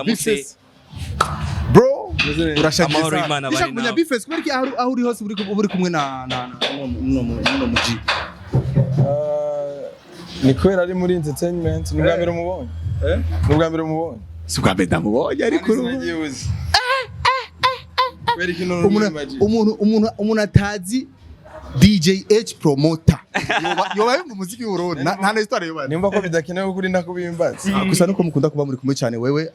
Bifes bro urashagisa amahoro Imana bari nawe Bifes kuberiki aho uri hose uri kumwe na no muji ni kwera ari muri entertainment ni bwa mbere umubonye ni bwa mbere umubonye si bwa mbere ndamubonye ariko umuntu atazi DJ H promoter yoba mu muziki w'Uburundi nta na histoire yoba nimba ko bidakenewe kuri ndakubimbaza gusa nuko mukunda kuba muri kumwe cyane wewe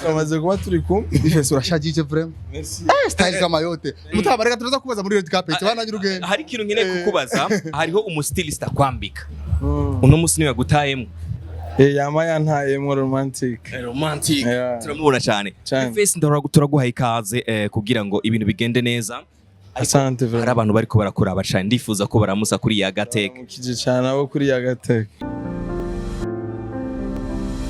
amaze kuba turi kumwe Bifes urashagije vraiment merci style kama yote mutabareka turaza kubaza muri red carpet bananyira ugenda hari ikintu nkeneye kukubaza hariho umustilist akwambika uno musi niwe gutayemo yama yantayemo romantic turamubona cyane Bifes turaguhaye ikaze kugira ngo ibintu bigende neza. Asante hari abantu bariko barakora bacane ndifuza ko baramusa kuri ya gateka mukije cyane abo kuri ya gateka.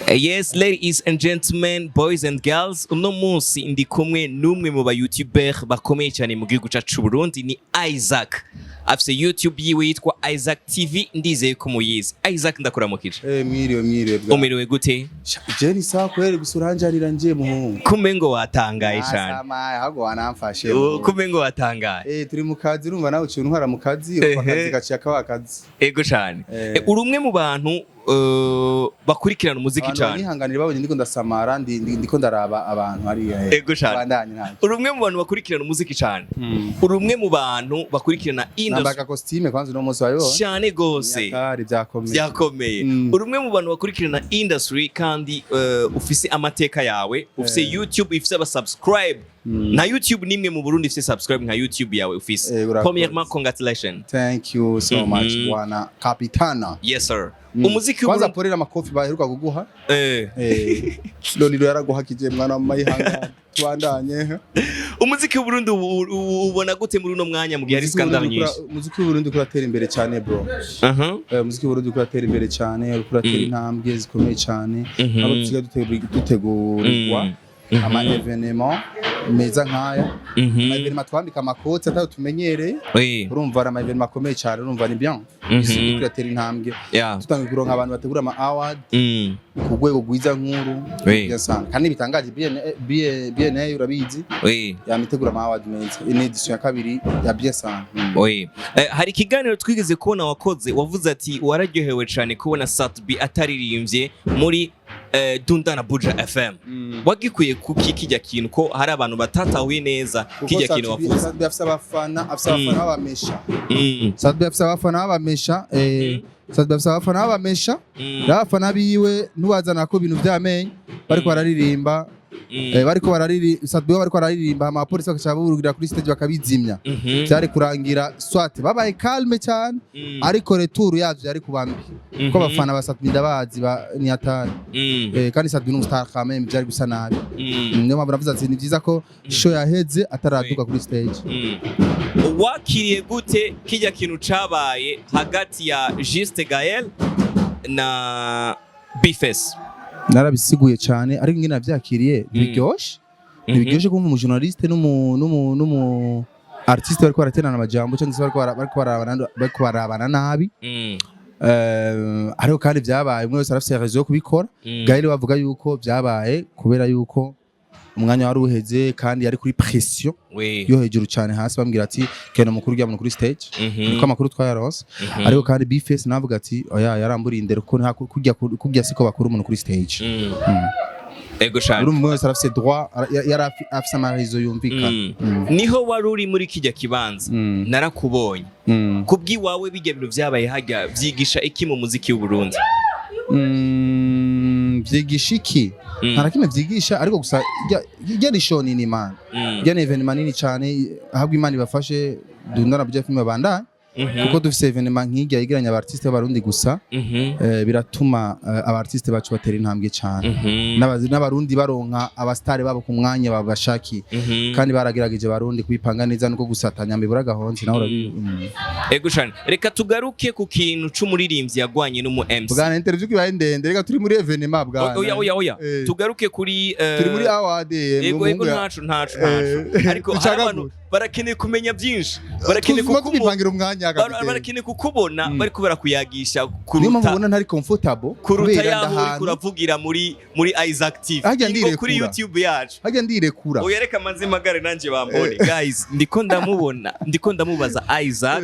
Yes, ladies and gentlemen, boys and girls, uno munsi ndi kumwe n'umwe mu ba YouTuber bakomeye cyane mu gihugu cyacu Burundi ni Isaac. Afise YouTube yiwe yitwa Isaac TV ndizeye ko muyizi. Isaac ndakuramukije. Mwiriwe umiriwe gute? Jeni sawa kweli gusuranjanira nje muhungu. Kumengo watangaye cyane. Asama hago wanamfashe. Kumengo watangaye. Turi mu kazi urumva nawe uciye ntwara mu kazi akazi gaciye akabakazi. Ego cyane. Uri umwe mu bantu bakurikirana umuziki cyane. Nihanganira babonye ndiko ndasamara ndiko ndaraba abantu ari ego cyane. Uri umwe mu bantu bakurikirana umuziki cyane. Uri umwe mu bantu bakurikirana nambaka costume kwanza no munsi wayo cyane gose byakomeye. Uri umwe mu bantu bakurikirana industry kandi ufise amateka yawe ufise YouTube ifise aba subscribe na YouTube nimwe mu Burundi ifise subscribe nka YouTube yawe ufise. Premièrement congratulations. Thank you so much bwana Kapitana. Yes sir. Umuziki kwanza porera amakofi baheruka kuguha Lolilo yaraguhakije mwana mayihanga twandanye. Umuziki w'Uburundi ubona gute muri uno mwanya mu gihe ari scandal nyinshi? Umuziki w'Uburundi kuratera imbere cyane bro. Umuziki w'Uburundi kuratera imbere cyane kuratera intambwe zikomeye cyane abo tusiga dutegurirwa ama evenement meza nkaya ama evenement twambika amakoti atayo tumenyereye urumva ama evenement makomeye cyane urumva ni bien isi kuratera intambwe tutangiye kuronka abantu bategura ama award ku rwego rwiza nkuru yasanga kandi bitangaje bien urabizi yamitegura ama award meza in edition ya kabiri ya bien sana. Hari ikiganiro twigeze kubona wakoze wavuze ati wararyohewe cyane kubona Satbi ataririmbye muri Dunda na Buja FM. Wagikuye kuki kijya kintu ko hari abantu batatahuye neza kijya kintu wavuze. Satbi afisa abafana babamesha. Satbi afisa abafana babamesha Satbi afisa abafana babamesha. Abafana biwe nubazana ko ibintu byamenye bariko bararirimba bariko bararirimba ama police bakacha burugira kuri stage bakabizimya byari kurangira swat babaye calme cyane ariko retour yavyo yari kubambi ko bafana basatmi ndabazi ni atari kandi Satbi n'umustar kameme byari gusa nabi niyo mpamvu navuze ati ni byiza ko show yaheze ataraduka kuri stage. Wakiriye gute kijya kintu cabaye hagati ya Juste Gael na Bifes? Narabisiguye cyane ariko ngina byakiriye biryoshe ko mu journaliste n'umu artiste bariko baraterana amajambo cyangwa bariko barabana nabi ariko kandi byabaye umwe wese arafise raison yo kubikora. Gael bavuga yuko byabaye kubera yuko umwanya wari uheze kandi yari kuri pression yo hejuru cyane hasi bambwira ati kena mukuru rya muntu kuri stage niko amakuru twayaronse ariko kandi Bifes navuga ati oya yaramburiye indero ko nta kujya siko bakuru umuntu kuri stage. Ego cyane urumwe wese arafise droit yari afise amarizo yumvikana. Niho wari uri muri kijya kibanza narakubonye kubwi wawe bijya bintu byabaye hajya byigisha iki mu muziki w'u Burundi? Byigisha iki harakime byigisha ariko gusa ijya ni show nini man ijya ni evenement nini cyane ahabwa Imana ibafashe Dunda na Buja filime bandanye kuko dufise evenement nk'ijya yegeranya abartiste b'abarundi gusa biratuma abartiste bacu batera intambwe cyane n'abarundi baronka abastare babo ku mwanya babashaki kandi baragerageje barundi kubipanga neza nuko gusatanya mbibura gahonzi naho urabi. Ego cyane reka tugaruke ku kintu c'umuririmbyi yagwanye n'umu MC bwana interview kibaye ndende reka turi muri evenement bwana oya tugaruke kuri turi muri award ego ntacu ariko abantu barakeneye kumenya byinshi barakeneye kubipangira umwanya barakeneye kukubona bariko barakuyagisha niyo mpamvu ubona ntari comfortable kuruta yaho uriko uravugira muri Isaac TV kuri YouTube yacu hajya ndirekura uyereka manzimagare nanje bambone guys ndiko ndamubaza Isaac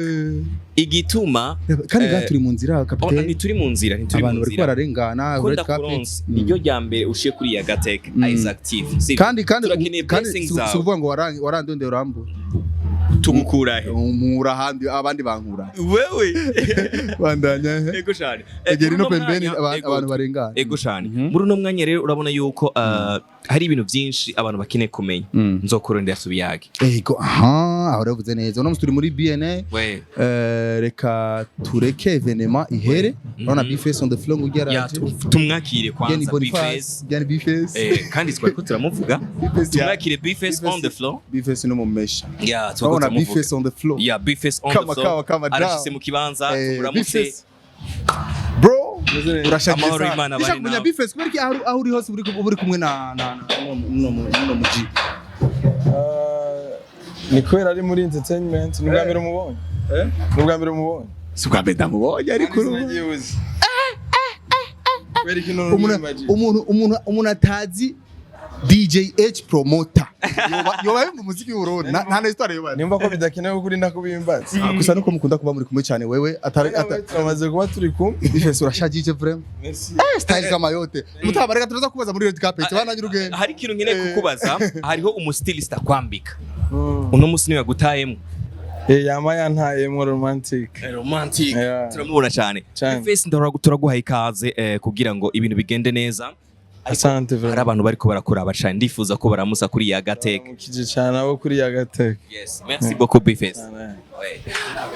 igituma kandi gaturi mu nzira kapiteni ntituri mu nzira abantu bari kwararengana red carpet niryo ryambere ushiye kuri ya Gateka Isaac TV kandi suvuga ngo warandonde urambu tugukurahe umura handi abandi bankura wewe bandanya ego cyane egeri no pembeni abantu barengana ego cyane muri no mwanya rero urabona yuko hari ibintu byinshi abantu bakeneye kumenya nzokorondera subiyage ego aho ravuze neza uno turi muri BNA reka tureke evenement ihere urabona Bface on the floor ngugeraje tumwakire kwanza Bface kandi twari ko turamuvuga tumwakire Bface on the floor Bface no mumesha turabona Bface on the floor Bface on the floor arashise mu kibanza turamutse bro urashageza amahoro y'Imana bari kumenya Bface kuberiki aho uri hose uri kumwe na no muji ni kwera ari muri entertainment n'ubwambere umubonye n'ubwambere umubonye si ubwambere ndamubonye ariko umuntu atazi DJ H promoter yoba mu muziki w'Urundi nta histoire yoba nimba ko bidakenewe kuri ndakubimbaza gusa nuko mukunda kuba muri kumwe cyane wewe atamaze kuba turi kumwe Bface urashagije vraiment style kama yote mutabareka turaza kubaza muri red carpet bananye urugendo hari ikintu nkeneye kukubaza hariho umustilist akwambika uno musi niwe gutayemo yama yantayemo romantic turamubona cyane Bface turaguha ikaze kugira ngo ibintu bigende neza asante very hari abantu bariko barakora abacana ndifuza ko baramusa kuri ya Gateka mukije cyane abo kuri ya Gateka yes merci beaucoup Bface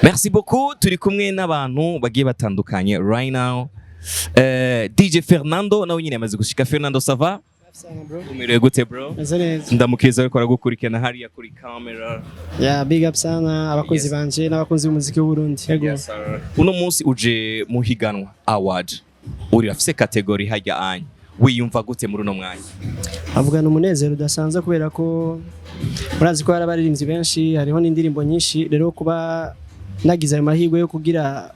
merci beaucoup turi kumwe n'abantu bagiye batandukanye right now DJ Fernando nawe nyine amaze gushika Fernando sava umerewe gute bro ndamukeza ariko aragukurikirana hariya kuri camera big up sana abakozi banje n'abakunzi b'umuziki w'u Burundi yego uno munsi uje mu higanwa award uri afise category hajya anye wiyumva gute muri uno mwanya avugana umunezero udasanzwe kubera ko murazi ko hari abaririmbyi benshi hariho n'indirimbo nyinshi rero kuba nagize ayo mahirwe yo kugira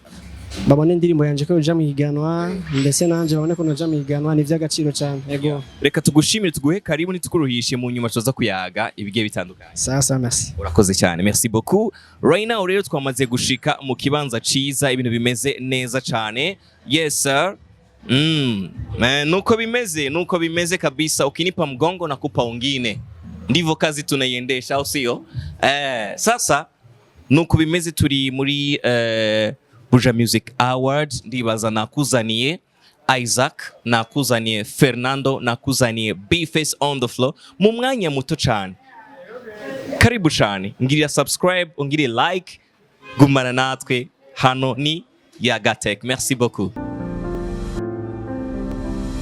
babone indirimbo yanje ko uja mu higanwa ndetse nanje babone ko noja mu higanwa ni vy'agaciro cyane yego reka tugushimire tuguhe karibu nitukuruhishe mu nyuma tuza kuyaga ibigiye bitandukanye sasa merci urakoze cyane merci beaucoup right now rero twamaze gushika mu kibanza ciza ibintu bimeze neza cyane yes sir nuko bimeze kabisa ukinipa mgongo na kupa wengine ndivyo kazi tunaiendesha au sio sasa nuko bimeze turi muri Buja Music Awards ndibaza nakuzaniye Isaac nakuzaniye Fernando nakuzaniye Bface on the floor mu mwanya muto cyane karibu cyane ngirira subscribe ungirire like gumana natwe hano ni ya Gateka merci beaucoup